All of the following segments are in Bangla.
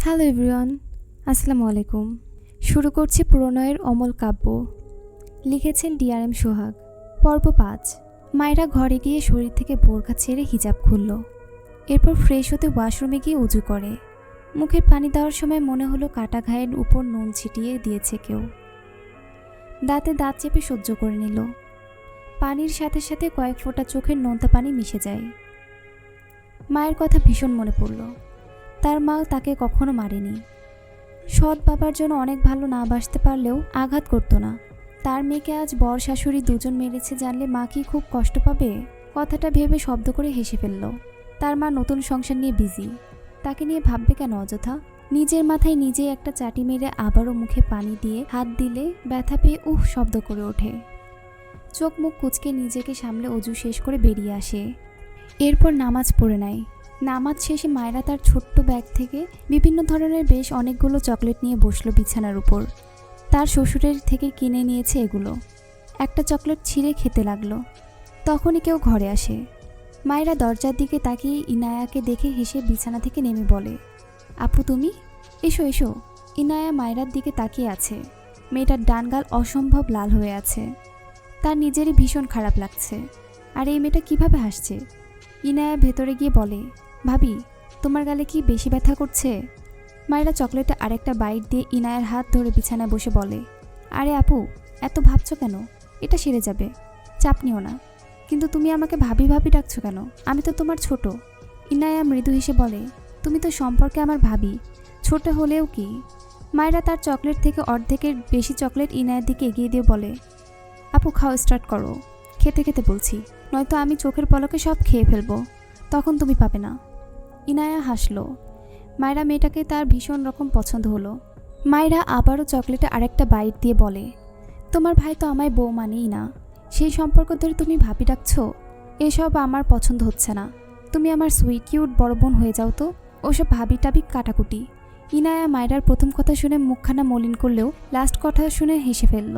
হ্যালো এভরিওয়ান, আসসালামু আলাইকুম। শুরু করছি প্রণয়ের অমল কাব্য। লিখেছেন ডিআরএম সোহাগ। পর্ব 5। মায়েরা ঘরে গিয়ে শরীর থেকে বোরখা ছেড়ে হিজাব খুলল। এরপর ফ্রেশ হতে ওয়াশরুমে গিয়ে উজু করে। মুখের পানি দেওয়ার সময় মনে হলো কাটা ঘায়ের উপর নুন ছিটিয়ে দিয়েছে কেউ। দাঁতে দাঁত চেপে সহ্য করে নিল। পানির সাথে সাথে কয়েক ফোঁটা চোখের নোনতা পানি মিশে যায়। মায়ের কথা ভীষণ মনে পড়ল। তার মা তাকে কখনো মারেনি। সৎ বাবার জন্য অনেক ভালো না বাসতে পারলেও আঘাত করতো না। তার মেয়েকে আজ বর শাশুড়ি দুজন মেরেছে জানলে মা কি খুব কষ্ট পাবে? কথাটা ভেবে শব্দ করে হেসে ফেলল। তার মা নতুন সংসার নিয়ে বিজি, তাকে নিয়ে ভাববে কেন অযথা? নিজের মাথায় নিজেই একটা চাটি মেরে আবারও মুখে পানি দিয়ে হাত দিলে ব্যথা পেয়ে শব্দ করে ওঠে। চোখ মুখ কুঁচকে নিজেকে সামলে অজু শেষ করে বেরিয়ে আসে। এরপর নামাজ পড়ে নেয়। নামাজ শেষে মায়েরা তার ছোট্ট ব্যাগ থেকে বিভিন্ন ধরনের বেশ অনেকগুলো চকলেট নিয়ে বসলো বিছানার উপর। তার শ্বশুরের থেকে কিনে নিয়েছে এগুলো। একটা চকলেট ছিঁড়ে খেতে লাগলো। তখনই কেউ ঘরে আসে। মায়েরা দরজার দিকে তাকিয়ে ইনায়াকে দেখে হেসে বিছানা থেকে নেমে বলে, আপু তুমি? এসো এসো। ইনায়া মায়েরার দিকে তাকিয়ে আছে। মেয়েটার ডান গাল অসম্ভব লাল হয়ে আছে। তার নিজেরই ভীষণ খারাপ লাগছে। আর এই মেয়েটা কিভাবে হাসছে? ইনায়া ভেতরে গিয়ে বলে, ভাবি তোমার গালে কি বেশি ব্যথা করছে? মায়েরা চকলেটে আরেকটা বাইট দিয়ে ইনায়ার হাত ধরে বিছানায় বসে বলে, আরে আপু এত ভাবছো কেন? এটা সেরে যাবে, চাপ নিও না। কিন্তু তুমি আমাকে ভাবি ভাবি ডাকছো কেন? আমি তো তোমার ছোট। ইনায়া মৃদু হেসে বলে, তুমি তো সম্পর্কে আমার ভাবি, ছোট হলেও কি? মায়েরা তার চকলেট থেকে অর্ধেকের বেশি চকলেট ইনায়ার দিকে এগিয়ে দিয়ে বলে, আপু খাওয়া স্টার্ট করো, খেতে খেতে বলছি, নয়তো আমি চোখের পলকে সব খেয়ে ফেলবো, তখন তুমি পাবে না। ইনায়া হাসলো। মায়েরা মেয়েটাকে তার ভীষণ রকম পছন্দ হলো। মায়েরা আবারও চকলেটে আরেকটা বাইট দিয়ে বলে, তোমার ভাই তো আমায় বউ মানেই না, সেই সম্পর্ক ধরে তুমি ভাবি ডাকছো? এসব আমার পছন্দ হচ্ছে না। তুমি আমার সুইট কিউট বড় বোন হয়ে যাও তো। ওসব ভাবি টাবি কাটাকুটি। ইনায়া মায়েরার প্রথম কথা শুনে মুখখানা মলিন করলেও লাস্ট কথা শুনে হেসে ফেলল।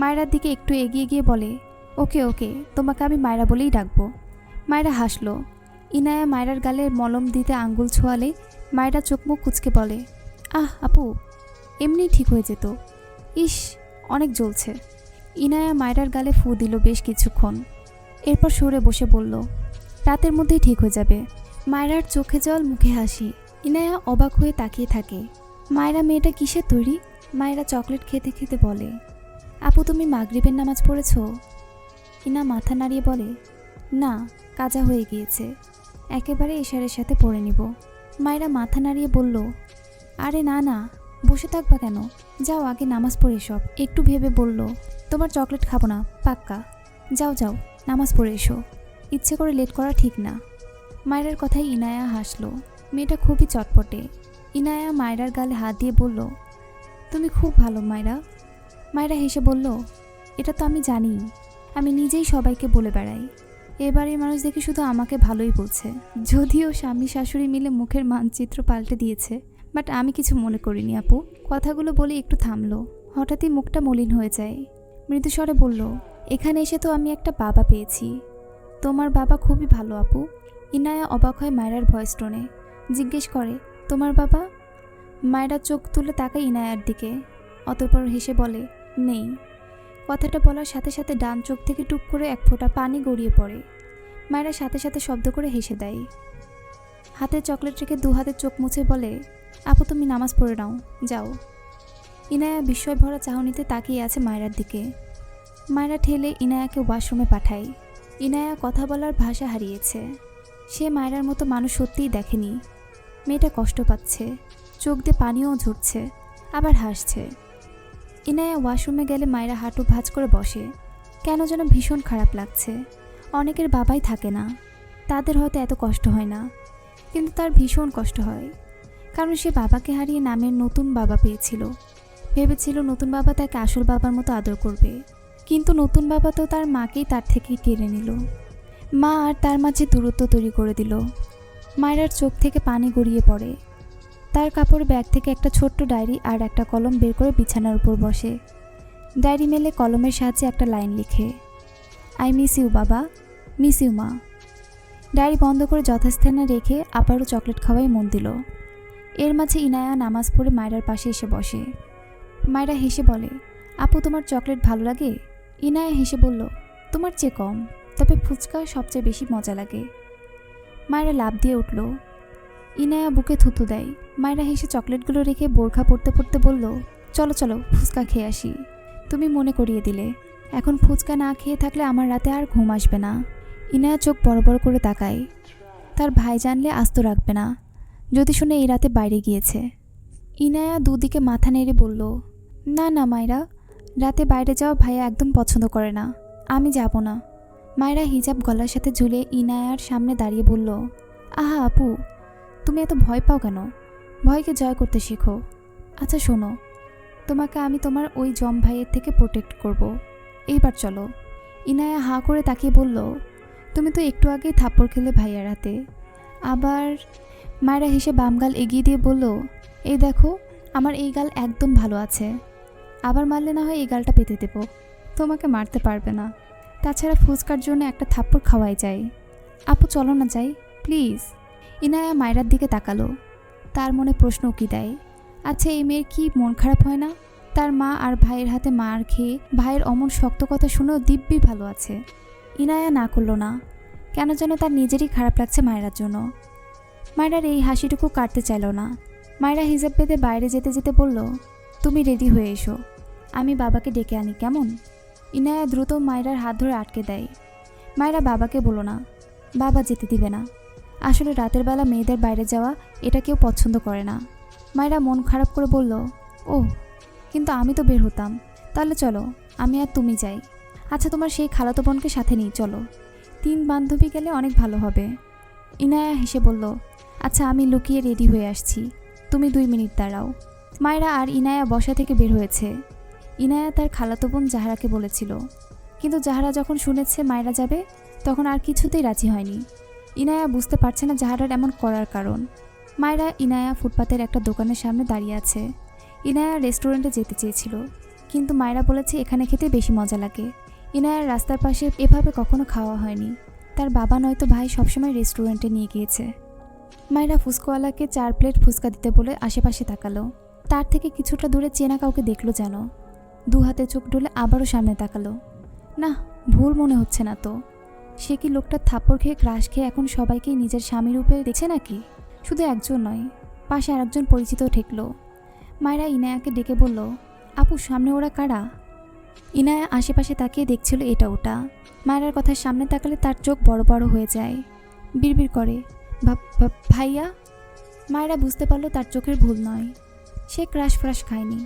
মায়েরার দিকে একটু এগিয়ে গিয়ে বলে, ওকে ওকে, তোমাকে আমি মায়েরা বলেই ডাকবো। মায়েরা হাসলো। ইনায়া মায়েরার গালে মলম দিতে আঙ্গুল ছোঁয়ালে মায়েরা চোখ মুখ কুচকে বলে, আহ আপু, এমনি ঠিক হয়ে যেত। ইস, অনেক জ্বলছে। ইনায়া মায়েরার গালে ফু দিল বেশ কিছুক্ষণ। এরপর সরে বসে বলল, রাতের মধ্যেই ঠিক হয়ে যাবে। মায়েরার চোখে জল মুখে হাসি। ইনায়া অবাক হয়ে তাকিয়ে থাকে। মায়েরা মেয়েটা কিসের তৈরি? মায়েরা চকলেট খেতে খেতে বলে, আপু তুমি মাগরিবের নামাজ পড়েছ? ইনা মাথা নাড়িয়ে বলে, না, কাজা হয়ে গিয়েছে, একেবারে ইশারের সাথে পড়ে নিব। মায়েরা মাথা নাড়িয়ে বলল, আরে না না, বসে থাকবা কেন? যাও আগে নামাজ পড়ে এসো। একটু ভেবে বলল, তোমার চকলেট খাবো না, পাক্কা। যাও যাও, নামাজ পড়ে এসো, ইচ্ছে করে লেট করা ঠিক না। মায়েরার কথায় ইনায়া হাসলো। মেয়েটা খুবই চটপটে। ইনায়া মায়েরার গালে হাত দিয়ে বলল, তুমি খুব ভালো মায়েরা। মায়েরা হেসে বলল, এটা তো আমি জানি, আমি নিজেই সবাইকে বলে বেড়াই। এবারের মানুষ দেখে শুধু আমাকে ভালোই বলছে। যদিও স্বামী শাশুড়ি মিলে মুখের মানচিত্র পাল্টে দিয়েছে, বাট আমি কিছু মনে করিনি আপু। কথাগুলো বলে একটু থামলো। হঠাৎই মুখটা মলিন হয়ে যায়। মৃদুস্বরে বলল, এখানে এসে তো আমি একটা বাবা পেয়েছি। তোমার বাবা খুবই ভালো আপু। ইনায়া অবাক হয় মায়েরার ভয়েস টোনে। জিজ্ঞেস করে, তোমার বাবা? মায়েরা চোখ তুলে তাকায় ইনায়ার দিকে, অতঃপর হেসে বলে, নেই। কথাটা বলার সাথে সাথে ডান চোখ থেকে টুপ করে এক ফোঁটা পানি গড়িয়ে পড়ে। মায়েরা সাথে সাথে শব্দ করে হেসে দেয়। হাতে চকলেট রেখে দু হাতে চোখ মুছে বলে, আপু তুমি নামাজ পড়ে নাও, যাও। ইনায়া বিস্ময় ভরা চাহনিতে তাকিয়ে আছে মায়েরার দিকে। মায়েরা ঠেলে ইনায়াকে ওয়াশরুমে পাঠায়। ইনায়া কথা বলার ভাষা হারিয়েছে। সে মায়েরার মতো মানুষ সত্যিই দেখেনি। মেয়েটা কষ্ট পাচ্ছে, চোখ দিয়ে পানিও ঝরছে, আবার হাসছে। ইনায়া ওয়াশরুমে গেলে মায়েরা হাঁটু ভাঁজ করে বসে। কেন যেন ভীষণ খারাপ লাগছে। অনেকের বাবাই থাকে না, তাদের হয়তো এত কষ্ট হয় না, কিন্তু তার ভীষণ কষ্ট হয়। কারণ সে বাবাকে হারিয়ে নামের নতুন বাবা পেয়েছিল। ভেবেছিল নতুন বাবা তাকে আসল বাবার মতো আদর করবে, কিন্তু নতুন বাবা তো তার মাকেই তার থেকে কেড়ে নিল। মা আর তার মাঝে দূরত্ব তৈরি করে দিল। মায়েরার চোখ থেকে পানি গড়িয়ে পড়ে। তার কাপড় ব্যাগ থেকে একটা ছোট্ট ডায়েরি আর একটা কলম বের করে বিছানার উপর বসে। ডায়েরি মেলে কলমের সাহায্যে একটা লাইন লিখে, আই মিস ইউ বাবা, মিস ইউ মা। ডায়েরি বন্ধ করে যথাস্থানে রেখে আবারও চকলেট খাওয়াই মন দিল। এর মাঝে ইনায়া নামাজ পড়ে মায়রার পাশে এসে বসে। মায়রা হেসে বলে, আপু তোমার চকলেট ভালো লাগে? ইনায়া হেসে বলল, তোমার চেয়ে কম, তবে ফুচকা সবচেয়ে বেশি মজা লাগে। মায়রা লাফ দিয়ে উঠল। ইনায়া বুকে থুতু দেয়। মায়রা হেসে চকলেটগুলো রেখে বোরখা পড়তে পড়তে বলল, চলো চলো ফুচকা খেয়ে আসি। তুমি মনে করিয়ে দিলে, এখন ফুচকা না খেয়ে থাকলে আমার রাতে আর ঘুম আসবে না। ইনায়া চোখ বড় বড় করে তাকায়। তার ভাই জানলে আস্ত রাখবে না, যদি শুনে এই রাতে বাইরে গিয়েছে। ইনায়া দুদিকে মাথা নেড়ে বলল, না না মায়রা, রাতে বাইরে যাওয়া ভাইয়া একদম পছন্দ করে না, আমি যাব না। মায়রা হিজাব গলার সাথে ঝুলিয়ে ইনায়ার সামনে দাঁড়িয়ে বলল, আহা আপু, তুমি এত ভয় পাও কেন? ভয়কে জয় করতে শেখো। আচ্ছা শোনো, তোমাকে আমি তোমার ওই জম ভাইয়ের থেকে প্রোটেক্ট করব। এইবার চলো। ইনায়া হাঁ করে তাকিয়ে বলল, তুমি তো একটু আগেই থাপ্পড় খেলে ভাইয়ার হাতে, আবার। মায়রা হেসে বাম গাল এগিয়ে দিয়ে বলল, এই দেখো আমার এই গাল একদম ভালো আছে, আবার মারলে না হয় এই গালটা পেতে দেব, তোমাকে মারতে পারবে না। তাছাড়া ফুচকার জন্য একটা থাপ্পড় খাওয়াই যায়। আপু চলো না যাই প্লিজ। ইনায়া মায়রার দিকে তাকালো। তার মনে প্রশ্ন উকি দেয়, আচ্ছা এই মেয়ের কি মন খারাপ হয় না? তার মা আর ভাইয়ের হাতে মার খেয়ে ভাইয়ের অমন শক্ত কথা শুনেও দিব্যি ভালো আছে। ইনায়া না করলো না, কেন যেন তার নিজেরই খারাপ লাগছে মায়রার জন্য। মায়রার এই হাসিটুকু কাটতে চাইল না। মায়রা হিজাব বেঁধে বাইরে যেতে যেতে বলল, তুমি রেডি হয়ে এসো, আমি বাবাকে ডেকে আনি কেমন? ইনায়া দ্রুত মায়রার হাত ধরে আটকে দেয়। মায়রা বাবাকে বলো না, বাবা যেতে দিবে না। আসলে রাতের বেলা মেয়েদের বাইরে যাওয়া এটা কেউ পছন্দ করে না। মায়রা মন খারাপ করে বলল, ও কিন্তু আমি তো বের হতাম। তাহলে চলো, আমি আর তুমি যাই। আচ্ছা তোমার সেই খালাতো বোনকে সাথে নিই চলো, 3 বান্ধবী গেলে অনেক ভালো হবে। ইনায়া হেসে বলল, আচ্ছা আমি লুকিয়ে রেডি হয়ে আসছি, তুমি 2 মিনিট দাঁড়াও। মায়রা আর ইনায়া বসা থেকে বের হয়েছে। ইনায়া তার খালাতো বোন জাহারাকে বলেছিল, কিন্তু জাহারা যখন শুনেছে মায়রা যাবে তখন আর কিছুতেই রাজি হয়নি। ইনায়া বুঝতে পারছে না জাহারার এমন করার কারণ। মায়রা ইনায়া ফুটপাতের একটা দোকানের সামনে দাঁড়িয়ে আছে। ইনায়া রেস্টুরেন্টে যেতে চেয়েছিল, কিন্তু মায়রা বলেছে এখানে খেতে বেশি মজা লাগে। ইনায়ার রাস্তার পাশে এভাবে কখনো খাওয়া হয়নি, তার বাবা নয়তো ভাই সবসময় রেস্টুরেন্টে নিয়ে গিয়েছে। মায়রা ফুচকাওয়ালাকে 4 প্লেট ফুচকা দিতে বলে আশেপাশে তাকালো। তার থেকে কিছুটা দূরে চেনা কাউকে দেখলো যেন। 2 হাতে চোখ ডলে আবারও সামনে তাকালো। না, ভুল মনে হচ্ছে না তো। সে কি লোকটা থাপ্পড় খেয়ে ক্রাশ খেয়ে এখন সবাইকেই নিজের স্বামী রূপে দেখছে নাকি? শুধু একজন নয়, পাশে আরেকজন পরিচিতও ঠেকলো। মায়রা ইনায়াকে ডেকে বলল, আপু সামনে ওরা কারা? ইনায়া আশেপাশে তাকিয়ে দেখছিল এটা ওটা। মায়রার কথার সামনে তাকালে তার চোখ বড় বড় হয়ে যায়। বিড়বিড় করে, ভাইয়া। মায়রা বুঝতে পারলো তার চোখের ভুল নয়, সে ক্রাশ ফ্রাশ খায়নি।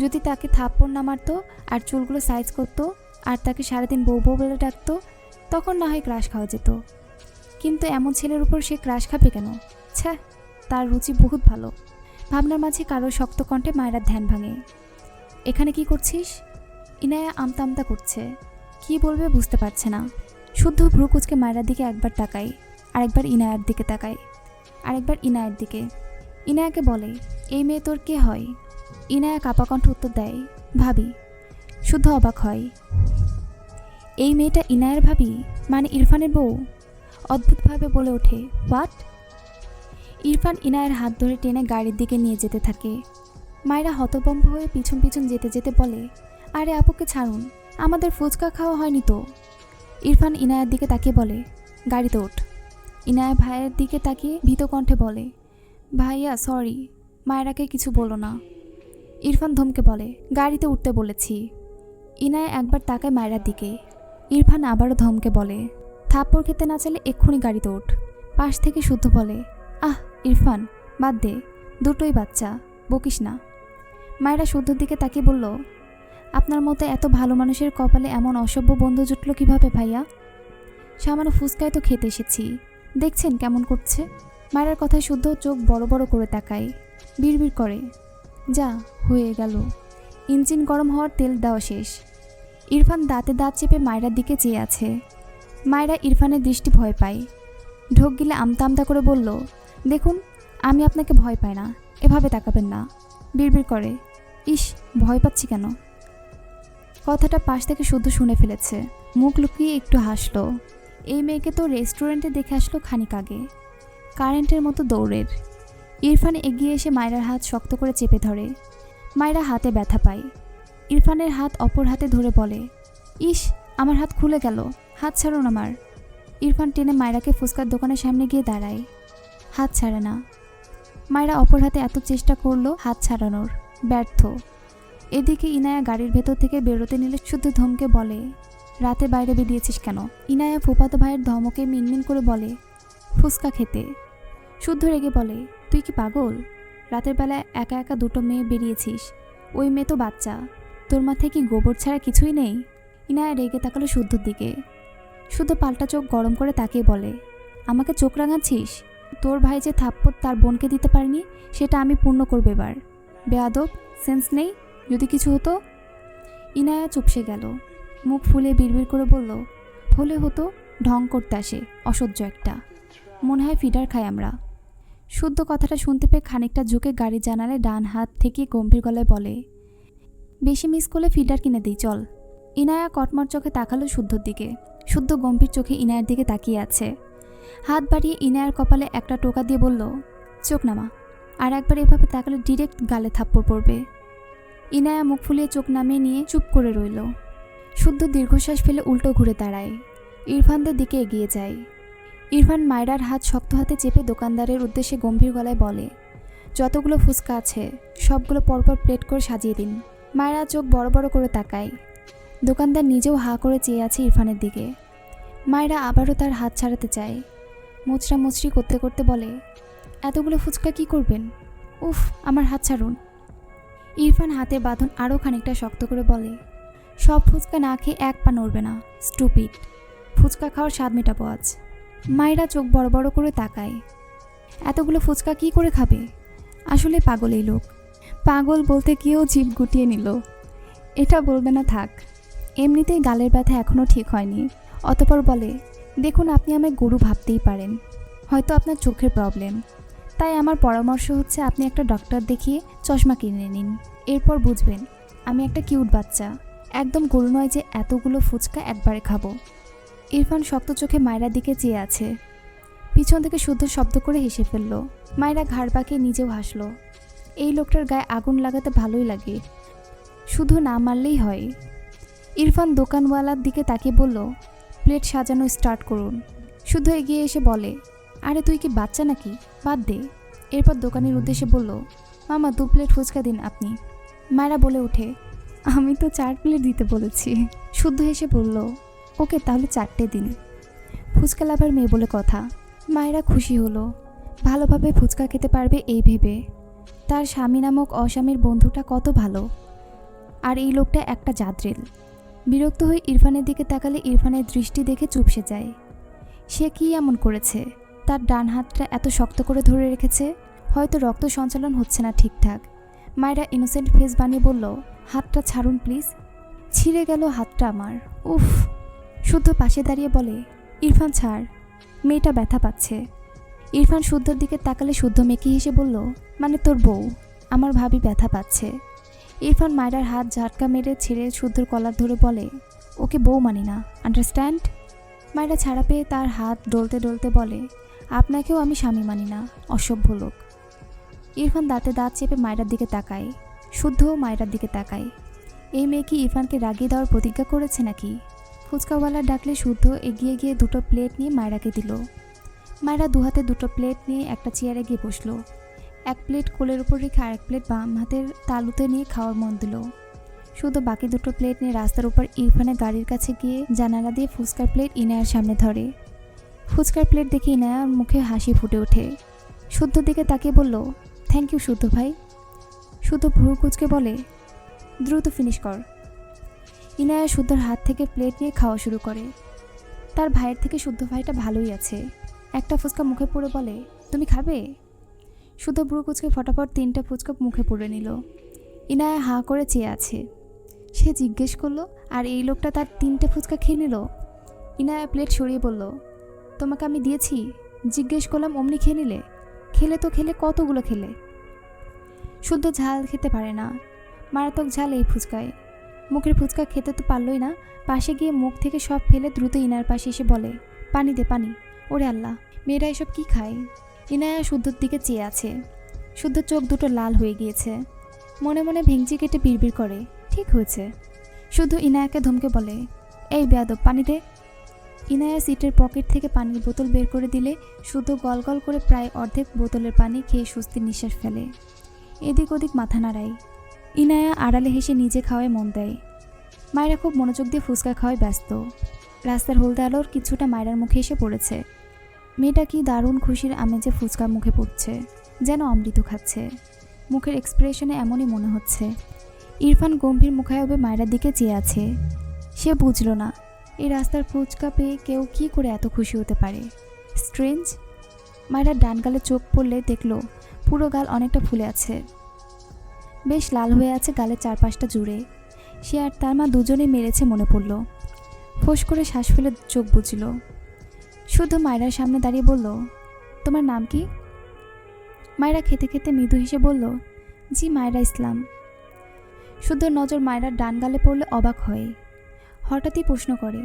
যদি তাকে থাপ্পড় না মারতো আর চুলগুলো সাইজ করতো আর তাকে সারাদিন বউ বউ বলে ডাকতো, তখন না হয় ক্রাশ খাওয়া যেত। কিন্তু এমন ছেলের উপর সে ক্রাশ খাবে কেন? ছ্যা, তার রুচি বহুত ভালো। ভাবনার মাঝে কারো শক্ত কণ্ঠে মায়রার ধ্যান ভাঙে। এখানে কি করছিস? ইনায়া আমতা আমতা করছে, কি বলবে বুঝতে পারছে না। শুদ্ধ ভ্রু কুচকে মায়রার দিকে একবার তাকায়, আরেকবার ইনায়ার দিকে তাকায়, আরেকবার ইনায়ের দিকে। ইনায়াকে বলে, এই মেয়ে তোর কে হয়? ইনায়া কাপা কণ্ঠ উত্তর দেয়, ভাবি। শুদ্ধ অবাক হয়, এই মেয়েটা ইনায়ের ভাবি, মানে ইরফানের বউ? অদ্ভুতভাবে বলে ওঠে, হোয়াট? ইরফান ইনায়ের হাত ধরে টেনে গাড়ির দিকে নিয়ে যেতে থাকে। মায়রা হতভম্ব হয়ে পিছন পিছন যেতে যেতে বলে, আরে আপুকে ছাড়ুন, আমাদের ফুচকা খাওয়া হয়নি তো। ইরফান ইনায়ের দিকে তাকিয়ে বলে, গাড়িতে ওঠ। ইনায়া ভাইয়ের দিকে তাকিয়ে ভীত কণ্ঠে বলে, ভাইয়া সরি, মায়রাকে কিছু বলো না। ইরফান ধমকে বলে, গাড়িতে উঠতে বলেছি। ইনায়া একবার তাকায় মায়রার দিকে। ইরফান আবারও ধমকে বলে, থাপ্পড় খেতে না চাইলে এক্ষুনি গাড়িতে ওঠ। পাশ থেকে শুদ্ধ বলে, আহ ইরফান, বাদ দে, দুটোই বাচ্চা, বকিস না। মায়রা শুদ্ধর দিকে তাকিয়ে বলল, আপনার মতো এত ভালো মানুষের কপালে এমন অসভ্য বন্ধু জুটল কিভাবে ভাইয়া? সামান্য ফুচকায় তো খেতে এসেছি, দেখছেন কেমন করছে। মায়রার কথায় শুদ্ধ চোখ বড় বড় করে তাকায়, বিড়বিড় করে, যা হয়ে গেল, ইঞ্জিন গরম হওয়ার তেল দেওয়া শেষ। ইরফান দাঁতে দাঁত চেপে মায়রার দিকে চেয়ে আছে। মায়রা ইরফানের দৃষ্টি ভয় পায়। ঢোক গিলে আমতা আমতা করে বলল, দেখুন আমি আপনাকে ভয় পাই না, এভাবে তাকাবেন না। বিড়বিড় করে, ইস ভয় পাচ্ছি কেন? কথাটা পাশ থেকে শুদ্ধ শুনে ফেলেছে। মুখ লুকিয়ে একটু হাসলো। এই মেয়েকে তো রেস্টুরেন্টে দেখে আসলো খানিক আগে, কারেন্টের মতো দৌড়ের। ইরফান এগিয়ে এসে মায়রার হাত শক্ত করে চেপে ধরে। মায়রা হাতে ব্যথা পায়। ইরফানের হাত অপর হাতে ধরে বলে, ইস, আমার হাত খুলে গেল, হাত ছাড়ুন আমার। ইরফান টেনে মায়রাকে ফুচকার দোকানের সামনে গিয়ে দাঁড়ায়। হাত ছাড়ে না। মায়রা অপর হাতে এত চেষ্টা করলো হাত ছাড়ানোর, ব্যর্থ। এদিকে ইনায়া গাড়ির ভেতর থেকে বেরোতে নিলে শুদ্ধ ধমকে বলে, রাতে বাইরে বেরিয়েছিস কেন? ইনায়া ফুফাতো ভাইয়ের ধমকে মিনমিন করে বলে, ফুচকা খেতে। শুদ্ধ রেগে বলে, তুই কি পাগল? রাতের বেলায় একা একা দুটো মেয়ে বেরিয়েছিস, ওই মেয়ে তো বাচ্চা, তোর মাথায় কি গোবর ছাড়া কিছুই নেই? ইনায়া রেগে তাকালো শুদ্ধর দিকে। শুদ্ধ পাল্টা চোখ গরম করে তাকিয়ে বলে, আমাকে চোখ রাঙাচ্ছিস? তোর ভাই যে থাপ্পড় তার বোনকে দিতে পারিনি সেটা আমি পূর্ণ করব এবার। বেয়াদব, সেন্স নেই, যদি কিছু হতো। ইনায়া চুপসে গেল, মুখ ফুলে বিড়বিড় করে বলল, হলে হতো, ঢং করতে আসে, অসহ্য একটা, মনে হয় ফিডার খাই আমরা। শুদ্ধ কথাটা শুনতে পেয়ে খানিকটা ঝুঁকে গাড়ির জানালায় ডান হাত থেকে গম্ভীর গলায় বলে, বেশি মিস করলে ফিডার কিনে দিই চল। ইনায়া কটমট চোখে তাকালো শুদ্ধর দিকে। শুদ্ধ গম্ভীর চোখে ইনায়ার দিকে তাকিয়ে আছে। হাত বাড়িয়ে ইনায়ার কপালে একটা টোকা দিয়ে বলল, চোখ নামা, আর একবার এভাবে তাকালে ডিরেক্ট গালে থাপ্পড় পড়বে। ইনায়া মুখ ফুলিয়ে চোখ নামিয়ে নিয়ে চুপ করে রইল। শুদ্ধ দীর্ঘশ্বাস ফেলে উল্টো ঘুরে দাঁড়ায়, ইরফানদের দিকে এগিয়ে যায়। ইরফান মায়রার হাত শক্ত হাতে চেপে দোকানদারের উদ্দেশ্যে গম্ভীর গলায় বলে, যতগুলো ফুচকা আছে সবগুলো পরপর প্লেট করে সাজিয়ে দিন। মায়রা চোখ বড় বড় করে তাকায়। দোকানদার নিজেও হাঁ করে চেয়ে আছে ইরফানের দিকে। মায়রা আবারও তার হাত ছাড়াতে চায়। মুচড়া মুচড়ি করতে করতে বলে, এতগুলো ফুচকা কি করবেন? উফ, আমার হাত ছাড়ুন। ইরফান হাতে বাঁধন আরও খানিকটা শক্ত করে বলে, সব ফুচকা না খেয়ে এক পা নড়বে না, স্টুপিড। ফুচকা খাওয়ার স্বাদ মেটাবো আজ। মায়রা চোখ বড় বড় করে তাকায়। এতগুলো ফুচকা কি করে খাবে? আসলে পাগল এই লোক। পাগল বলতে গিয়েও জিভ গুটিয়ে নিল। এটা বলবে না থাক, এমনিতেই গালের ব্যথা এখনও ঠিক হয়নি। অতঃপর বলে, দেখুন, আপনি আমায় গরু ভাবতেই পারেন, হয়তো আপনার চোখের প্রবলেম, তাই আমার পরামর্শ হচ্ছে আপনি একটা ডক্টর দেখিয়ে চশমা কিনে নিন, এরপর বুঝবেন আমি একটা কিউট বাচ্চা, একদম গরু নয় যে এতগুলো ফুচকা একবারে খাবো। ইরফান শক্ত চোখে মায়রার দিকে চেয়ে আছে। পিছন থেকে শুদ্ধ শব্দ করে হেসে ফেলল। মায়রা ঘাড় বাঁকিয়ে নিজেও হাসল। এই লোকটার গায়ে আগুন লাগাতে ভালোই লাগে, শুধু না মারলেই হয়। ইরফান দোকানওয়ালার দিকে তাকিয়ে বলল, প্লেট সাজানো স্টার্ট করুন। শুদ্ধ এগিয়ে এসে বলে, আরে তুই কি বাচ্চা নাকি, বাদ দে। এরপর দোকানের উদ্দেশ্যে বলল, মামা 2 প্লেট ফুচকা দিন আপনি। মায়রা বলে ওঠে, আমি তো 4 প্লেট দিতে বলেছি। শুদ্ধ হেসে বলল, ওকে তাহলে 4টে দিন। ফুচকা লাভার মেয়ে বলে কথা। মায়রা খুশি হলো, ভালোভাবে ফুচকা খেতে পারবে এই ভেবে। তার স্বামী নামক অস্বামীর বন্ধুটা কত ভালো, আর এই লোকটা একটা জাদ্রেল। বিরক্ত হয়ে ইরফানের দিকে তাকালে ইরফানের দৃষ্টি দেখে চুপসে যায়। সে কি এমন করেছে তার ডান হাতটা এত শক্ত করে ধরে রেখেছে? হয়তো রক্ত সঞ্চালন হচ্ছে না ঠিকঠাক। মায়রা ইনোসেন্ট ফেস বানিয়ে বলল, হাতটা ছাড়ুন প্লিজ। ছিঁড়ে গেল হাতটা আমার, উফ। শুদ্ধ পাশে দাঁড়িয়ে বলে, ইরফান ছাড়, মেয়েটা ব্যথা পাচ্ছে। ইরফান শুদ্ধর দিকে তাকালে শুদ্ধ মেকি হেসে বলল, মানে তোর বউ, আমার ভাবি ব্যথা পাচ্ছে। ইরফান মায়রার হাত ঝাটকা মেরে ছেড়ে শুদ্ধর কলার ধরে বলে, ওকে বউ মানি না, আন্ডারস্ট্যান্ড? মায়রা ছাড়া পেয়ে তার হাত ডলতে ডলতে বলে, আপনাকেও আমি স্বামী মানি না, অসভ্য লোক। ইরফান দাঁতে দাঁত চেপে মায়রার দিকে তাকায়। শুদ্ধও মায়রার দিকে তাকায়। এই মেয়ে কি ইরফানকে রাগিয়ে দেওয়ার প্রতিজ্ঞা করেছে নাকি? ফুচকাওয়ালা ডাকলে শুদ্ধ এগিয়ে গিয়ে 2টো প্লেট নিয়ে মায়রাকে দিল। মায়রা 2 হাতে 2টো প্লেট নিয়ে একটা চেয়ারে গিয়ে বসল। 1 প্লেট কোলের উপর রেখে আরেক প্লেট বাম হাতের তালুতে নিয়ে খাওয়ার মন দিল। শুধু বাকি 2টো প্লেট নিয়ে রাস্তার উপর ইরফানের গাড়ির কাছে গিয়ে জানালা দিয়ে ফুচকার প্লেট ইনায়ার সামনে ধরে। ফুচকার প্লেট দেখে ইনায়ার মুখে হাসি ফুটে ওঠে। শুদ্ধর দিকে তাকিয়ে বলল, থ্যাংক ইউ শুদ্ধ ভাই। শুদ্ধ ভ্রু কুঁচকে বলে, দ্রুত ফিনিশ কর। ইনায়া শুদ্ধর হাত থেকে প্লেট নিয়ে খাওয়া শুরু করে। তার ভাইয়ের থেকে শুদ্ধ ভাইটা ভালোই আছে। একটা ফুচকা মুখে পুরে বলে, তুমি খাবে? শুদ্ধ ভ্রু কুঁচকে ফটাফট 3টে ফুচকা মুখে পুরে নিল। ইনায়া হাঁ করে চেয়ে আছে। সে জিজ্ঞেস করলো, আর এই লোকটা তার 3টে ফুচকা খেয়ে নিল। ইনায়া প্লেট সরিয়ে বলল, তোমাকে আমি দিয়েছি, জিজ্ঞেস করলাম অমনি খেয়ে নিলে? খেলে তো খেলে, কতগুলো খেলে? শুদ্ধ ঝাল খেতে পারে না, মারাত্মক ঝাল এই ফুচকায়। মুখের ফুচকা খেতে তো পারলই না, পাশে গিয়ে মুখ থেকে সব ফেলে দ্রুত ইনার পাশে এসে বলে, পানি দে পানি। ওরে আল্লাহ, মেয়েরা এসব কি খায়? ইনায়া শুদ্ধর দিকে চেয়ে আছে। শুদ্ধ চোখ দুটো লাল হয়ে গিয়েছে। মনে মনে ভেঙচি কেটে বিড়বিড় করে, ঠিক হয়েছে। শুধু ইনায়াকে ধমকে বলে, এই বেয়াদব, পানি দে। ইনায়া সিটের পকেট থেকে পানির বোতল বের করে দিলে শুদ্ধ গল গল করে প্রায় অর্ধেক বোতলের পানি খেয়ে স্বস্তির নিঃশ্বাস ফেলে। এদিক ওদিক মাথা নাড়ায়। ইনায়া আড়ালে হেসে নিজে খাওয়ায় মন দেয়। মায়েরা খুব মনোযোগ দিয়ে ফুচকা খাওয়ায় ব্যস্ত। রাস্তার হলদে আলোর কিছুটা মায়েরার মুখে এসে পড়েছে। মেয়েটা কি দারুণ খুশির আমেজে ফুচকা মুখে পড়ছে, যেন অমৃত খাচ্ছে। মুখের এক্সপ্রেশনে এমনই মনে হচ্ছে। ইরফান গম্ভীর মুখায়বে মায়েরার দিকে চেয়ে আছে। সে বুঝল না এই রাস্তার ফুচকা পেয়ে কেউ কি করে এত খুশি হতে পারে। স্ট্রেঞ্জ। মায়েরার ডান গালে চোখ পড়লে দেখল পুরো গাল অনেকটা ফুলে আছে, বেশ লাল হয়ে আছে গালের চারপাশটা জুড়ে। সে আর তার মা দুজনেই মেরেছে মনে পড়ল। ফোঁস করে শ্বাস ফেলে চোখ বুঝল। শুধু মায়েরার সামনে দাঁড়িয়ে বলল, তোমার নাম কি? মায়েরা খেতে খেতে মৃদু হেসে বলল, জি মায়েরা ইসলাম। শুদ্ধ নজর মায়েরার ডান গালে পড়লে অবাক হয়। হঠাৎই প্রশ্ন করে,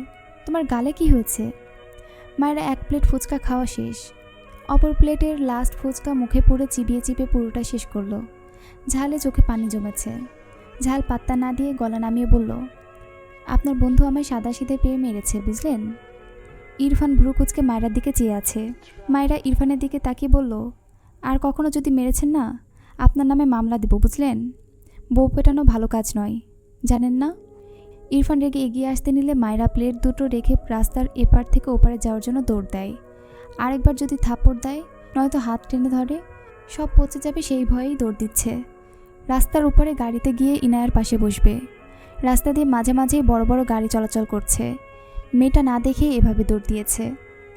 তোমার গালে কি হয়েছে? মায়েরা এক প্লেট ফুচকা খাওয়া শেষ। অপর প্লেটের লাস্ট ফুচকা মুখে পুরে চিবিয়ে চিবিয়ে পুরোটা শেষ করলো। ঝালে চোখে পানি জমেছে। ঝাল পাত্তা না দিয়ে গলা নামিয়ে বলল, আপনার বন্ধু আমায় সাদাসিধে পেয়ে মেরেছে বুঝলেন। ইরফান ভ্রু কুঁচকে মায়েরার দিকে চেয়ে আছে। মায়েরা ইরফানের দিকে তাকিয়ে বলল, আর কখনো যদি মেরেছেন না, আপনার নামে মামলা দেব বুঝলেন। বউ পেটানো ভালো কাজ নয়, জানেন না। ইরফান রেগে এগিয়ে আসতে নিলে মায়েরা প্লেট দুটো রেখে রাস্তার এপার থেকে ওপারে যাওয়ার জন্য দৌড় দেয়। আরেকবার যদি থাপ্পড় দেয়, নয়তো হাত টেনে ধরে, সব পচে যাবে সেই ভয়েই দৌড় দিচ্ছে। রাস্তার উপরে গাড়িতে গিয়ে ইনায়ার পাশে বসবে। রাস্তা দিয়ে মাঝে মাঝেই বড় বড় গাড়ি চলাচল করছে। মেয়েটা না দেখেই এভাবে দৌড় দিয়েছে।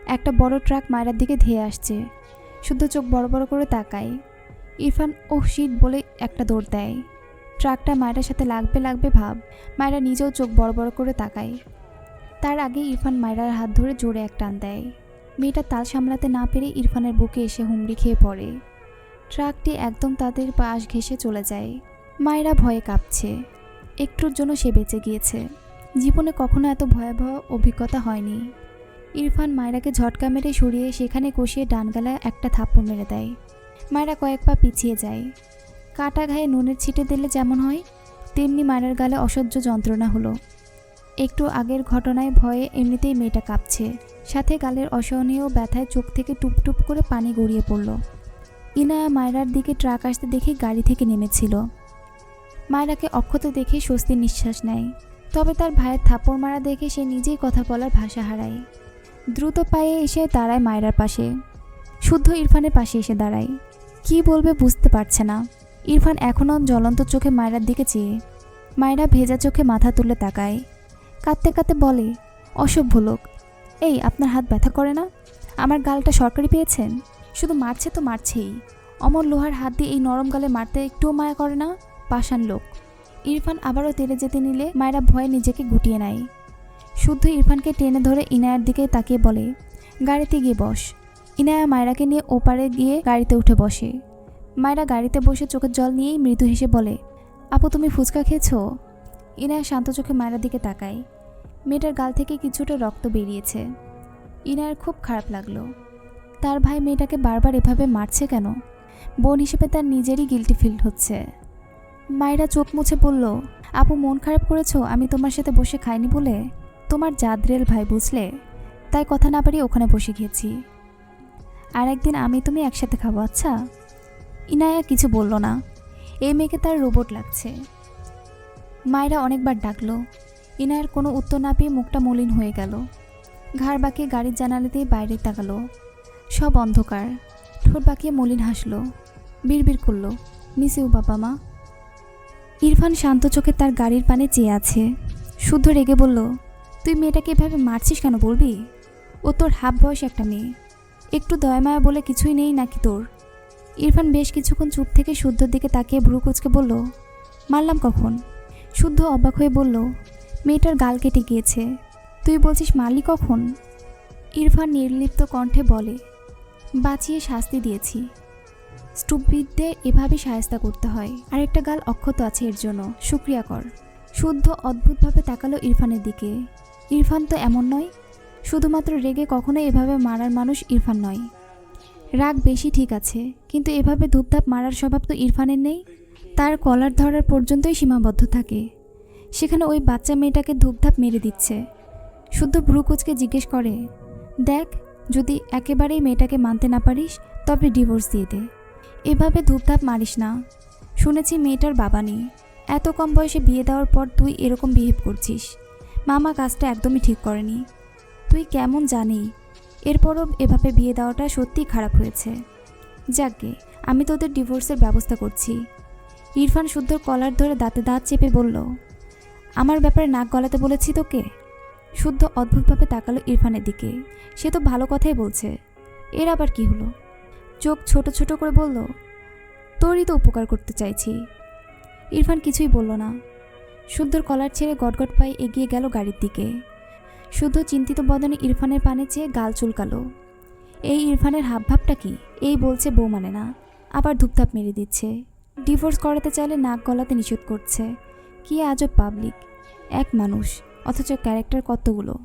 একটা বড় ট্রাক মায়েরার দিকে ধেয়ে আসছে। শুদ্ধ চোখ বড় বড় করে তাকায়। ইরফান ওহ শিট বলে একটা দৌড় দেয়। ট্রাকটা মায়েরার সাথে লাগবে লাগবে ভাব। মায়েরা নিজেও চোখ বড় বড় করে তাকায়। তার আগে ইরফান মায়েরার হাত ধরে জোরে এক টান দেয়। মেয়েটা তাল সামলাতে না পেরে ইরফানের বুকে এসে হুমড়ি খেয়ে পড়ে। ট্রাকটি একদম তাদের পাশ ঘেঁষে চলে যায়। মায়েরা ভয়ে কাঁপছে। একটুর জন্য সে বেঁচে গিয়েছে। জীবনে কখনো এত ভয়াবহ অভিজ্ঞতা হয়নি। ইরফান মায়েরাকে ঝটকা মেরে সরিয়ে সেখানে কষিয়ে ডান গালায় একটা থাপ্পড় মেরে দেয়। মায়েরা কয়েক পা পিছিয়ে যায়। কাটা ঘায়ে নুনের ছিটে দিলে যেমন হয়, তেমনি মায়েরার গালে অসহ্য যন্ত্রণা হলো। একটু আগের ঘটনায় ভয়ে এমনিতেই মেয়েটা কাঁপছে, সাথে গালের অসহনীয় ব্যথায় চোখ থেকে টুপটুপ করে পানি গড়িয়ে পড়ল। ইনায়া মায়েরার দিকে ট্রাক আসতে দেখে গাড়ি থেকে নেমেছিল। মায়েরাকে অক্ষত দেখে স্বস্তির নিঃশ্বাস নেয়। তবে তার ভাইয়ের থাপ্পড় মারা দেখে সে নিজেই কথা বলার ভাষা হারায়। দ্রুত পায়ে এসে দাঁড়ায় মায়েরার পাশে। শুদ্ধ ইরফানের পাশে এসে দাঁড়ায়। কি বলবে বুঝতে পারছে না। ইরফান এখনও জ্বলন্ত চোখে মায়েরার দিকে চেয়ে। মায়েরা ভেজা চোখে মাথা তুলে তাকায়। কাঁদতে কাঁদতে বলে, অসভ্য লোক, এই আপনার হাত ব্যথা করে না? আমার গালটা সরকারি পেয়েছেন? শুধু মারছে তো মারছেই। অমর লোহার হাত দিয়ে এই নরম গালে মারতে একটুও মায়া করে না, পাষাণ লোক। ইরফান আবারও তেড়ে যেতে নিলে মায়েরা ভয়ে নিজেকে গুটিয়ে নেয়। শুদ্ধ ইরফানকে টেনে ধরে ইনায়ার দিকে তাকিয়ে বলে, গাড়িতে গিয়ে বস। ইনায়া মায়েরাকে নিয়ে ওপারে গিয়ে গাড়িতে উঠে বসে। মায়েরা গাড়িতে বসে চোখের জল নিয়েই মৃদু হেসে বলে, আপু তুমি ফুচকা খেয়েছো? ইনায়া শান্ত চোখে মায়েরার দিকে তাকায়। মেয়েটার গাল থেকে কিছুটা রক্ত বেরিয়েছে। ইনায়ার খুব খারাপ লাগলো। তার ভাই মেয়েটাকে বারবার এভাবে মারছে কেন? বোন হিসেবে তার নিজেরই গিল্টি ফিল হচ্ছে। মায়েরা চোখ মুছে বলল, আপু মন খারাপ করেছো আমি তোমার সাথে বসে খাইনি বলে? তোমার জাদরেল ভাই বুঝলে, তাই কথা না পারিয়ে ওখানে বসে খেয়েছি। আর একদিন আমি তুমি একসাথে খাবো, আচ্ছা? ইনায়া কিছু বলল না। এই মেয়েকে তার রোবট লাগছে। মায়েরা অনেকবার ডাকলো। ইনায়ার কোনো উত্তর না পেয়ে মুখটা মলিন হয়ে গেল। ঘাড় বাঁকিয়ে গাড়ির জানালাতেই বাইরে তাকালো। সব অন্ধকার। ঠোঁট বাঁকিয়ে মলিন হাসলো। বিড়বিড় করলো, মিস ইউ বাবা মা। ইরফান শান্ত চোখে তার গাড়ির পানে চেয়ে আছে। শুদ্ধ রেগে বলল, তুই মেয়েটাকে এভাবে মারছিস কেন বলবি? ও তোর হাফ বয়স একটা মেয়ে। একটু দয়ামায়া বলে কিছুই নেই নাকি তোর? ইরফান বেশ কিছুক্ষণ চুপ থেকে শুদ্ধর দিকে তাকিয়ে ভ্রু কুঁচকে বলল, মারলাম কখন? শুদ্ধ অবাক হয়ে বলল, মেয়েটার গাল কেটে গিয়েছে। তুই বলছিস মারলি কখন? ইরফান নির্লিপ্ত কণ্ঠে বলে, বাঁচিয়ে শাস্তি দিয়েছি। স্টুপিডদের এভাবে সায়স্তা করতে হয়। আরেকটা গাল অক্ষত আছে এর জন্য, শুক্রিয়া কর। শুদ্ধ অদ্ভুতভাবে তাকালো ইরফানের দিকে। ইরফান তো এমন নয়। শুধুমাত্র রেগে কখনোই এভাবে মারার মানুষ ইরফান নয়। রাগ বেশি ঠিক আছে, কিন্তু এভাবে ধূপধাপ মারার স্বভাব তো ইরফানের নেই। তার কলার ধরার পর্যন্তই সীমাবদ্ধ থাকে, সেখানে ওই বাচ্চা মেয়েটাকে ধূপধাপ মেরে দিচ্ছে। শুদ্ধ ভ্রুকুচকে জিজ্ঞেস করে, দেখ, যদি একেবারেই মেয়েটাকে মানতে না পারিস তবে ডিভোর্স দিয়ে দে, এভাবে ধূপধাপ মারিস না। শুনেছি মেয়েটার বাবা নেই, এত কম বয়সে বিয়ে দেওয়ার পর তুই এরকম বিহেভ করছিস। মামা কাজটা একদমই ঠিক করেনি। তুই কেমন জানি, এরপরও এভাবে বিয়ে দেওয়াটা সত্যিই খারাপ হয়েছে। যাকগে, আমি তোদের ডিভোর্সের ব্যবস্থা করছি। ইরফান শুদ্ধর কলার ধরে দাঁতে দাঁত চেপে বলল, আমার ব্যাপারে নাক গলাতে বলেছি তোকে? শুদ্ধ অদ্ভুতভাবে তাকালো ইরফানের দিকে। সে তো ভালো কথাই বলছে, এর আবার কি হলো? চোখ ছোট ছোট করে বলল, তোরই তো উপকার করতে চাইছি। ইরফান কিছুই বলল না। শুদ্ধর কলার ছেড়ে গটগট পায়ে এগিয়ে গেল গাড়ির দিকে। শুদ্ধ চিন্তিত বদনে ইরফানের পানে চেয়ে গাল চুলকালো। এই ইরফানের হাবভাবটা কি? এই বলছে বউ মানে না, আবার ধূপধাপ মেরে দিচ্ছে। ডিভোর্স করাতে চাইলে নাক গলাতে নিষেধ করছে। কি আজব পাবলিক, এক মানুষ অথচ ক্যারেক্টার কতগুলো।